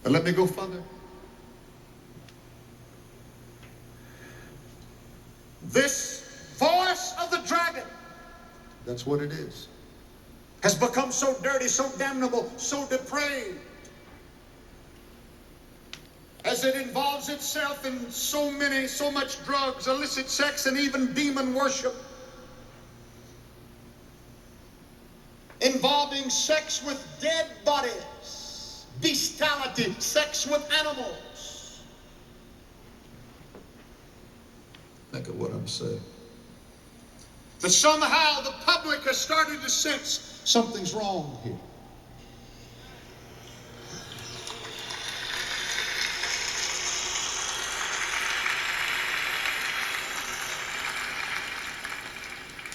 And let me go further. This voice of the dragon, that's what it is, has become so dirty, so damnable, so depraved, as it involves itself in so much drugs, illicit sex, and even demon worship, involving sex with dead bodies, bestiality, sex with animals. Think of what I'm saying. That somehow the public has started to sense something's wrong here.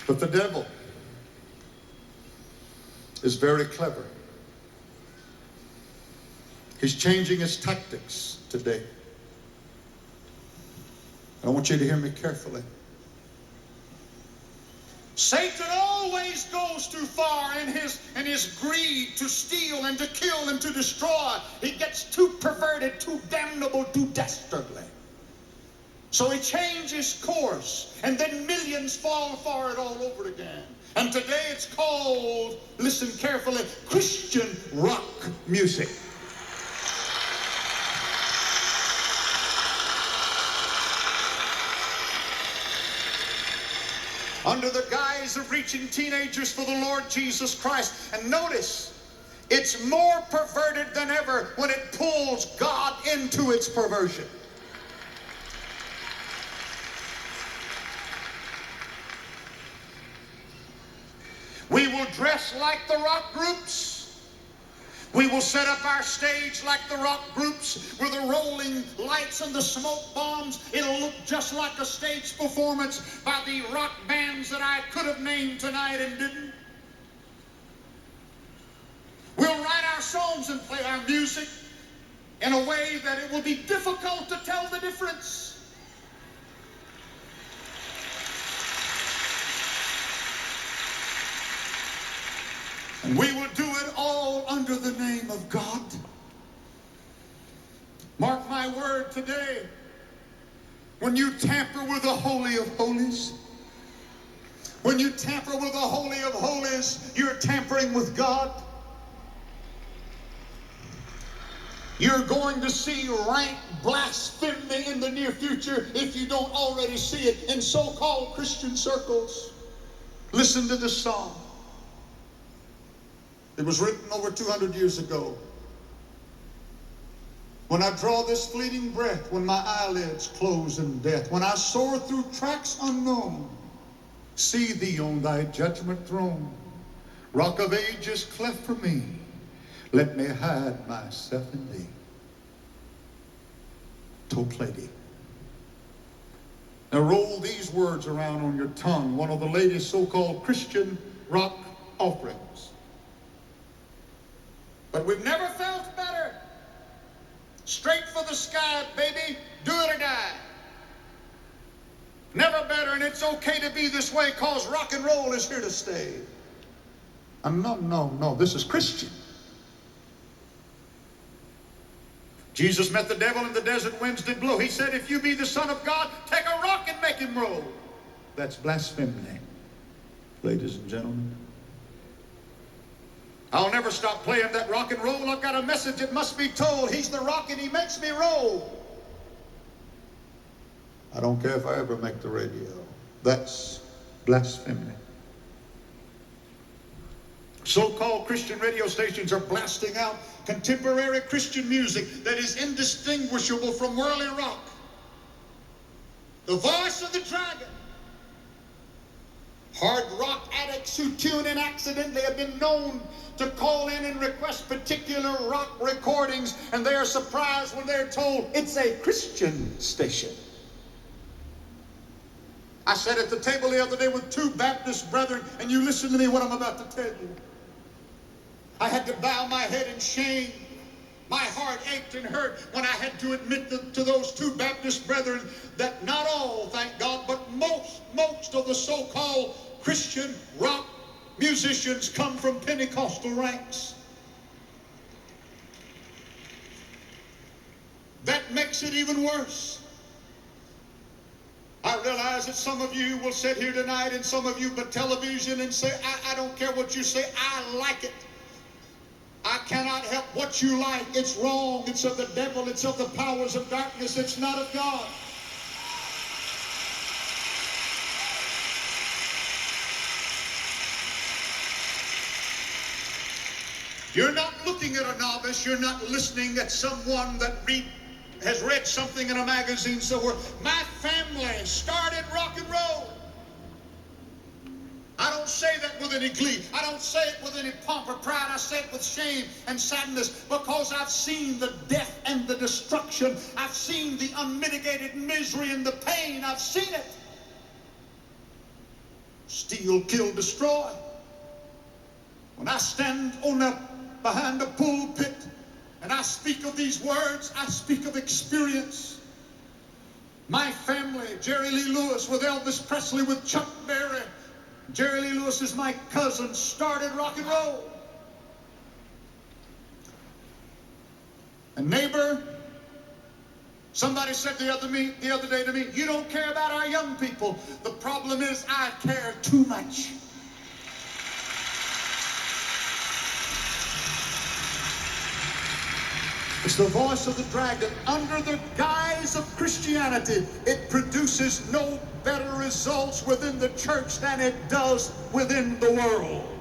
But the devil is very clever. He's changing his tactics today. I want you to hear me carefully. Satan always goes too far in his greed to steal and to kill and to destroy. He gets too perverted, too damnable, too dastardly. So he changes course, and then millions fall for it all over again. And today it's called, listen carefully, Christian rock music. Under the guise of reaching teenagers for the Lord Jesus Christ. And notice, it's more perverted than ever when it pulls God into its perversion. We will dress like the rock groups. We will set up our stage like the rock groups with the rolling lights and the smoke bombs. It'll look just like a stage performance by the rock bands that I could have named tonight and didn't. We'll write our songs and play our music in a way that it will be difficult to tell the difference. And we will do it all under the name of God. Mark my word today. When you tamper with the Holy of Holies, when you tamper with the Holy of Holies, you're tampering with God. You're going to see rank blasphemy in the near future if you don't already see it in so-called Christian circles. Listen to this song. It was written over 200 years ago. When I draw this fleeting breath, when my eyelids close in death, when I soar through tracks unknown, see thee on thy judgment throne. Rock of ages cleft for me, let me hide myself in thee. Toplady. Now roll these words around on your tongue, one of the latest so-called Christian rock offerings. But we've never felt better. Straight for the sky, baby. Do it or die. Never better, and it's okay to be this way because rock and roll is here to stay. No. This is Christian. Jesus met the devil in the desert, winds did blow. He said, if you be the Son of God, take a rock and make him roll. That's blasphemy, ladies and gentlemen. I'll never stop playing that rock and roll. I've got a message that must be told. He's the rock and he makes me roll. I don't care if I ever make the radio. That's blasphemy. So-called Christian radio stations are blasting out contemporary Christian music that is indistinguishable from worldly rock. The voice of the dragon. Hard rock addicts who tune in accidentally have been known to call in and request particular rock recordings, and they are surprised when they're told it's a Christian station. I sat at the table the other day with two Baptist brethren, and you listen to me what I'm about to tell you. I had to bow my head in shame. My heart ached and hurt when I had to admit to those two Baptist brethren that not all, thank God, but most of the so-called Christian rock musicians come from Pentecostal ranks. That makes it even worse. I realize that some of you will sit here tonight and some of you but television and say, I don't care what you say, I like it. I cannot help what you like. It's wrong. It's of the devil. It's of the powers of darkness. It's not of God. You're not looking at a novice. You're not listening at someone that has read something in a magazine somewhere. My family started rock and roll. I don't say that with any glee. I don't say it with any pomp or pride. I say it with shame and sadness because I've seen the death and the destruction. I've seen the unmitigated misery and the pain. I've seen it. Steal, kill, destroy. When I stand behind the pulpit and I speak of these words, I speak of experience. My family, Jerry Lee Lewis with Elvis Presley, with Chuck Berry. Jerry Lee Lewis is my cousin, started rock and roll. A neighbor, somebody said the other day to me, you don't care about our young people. The problem is I care too much. It's the voice of the dragon. Under the guise of Christianity, it produces no better results within the church than it does within the world.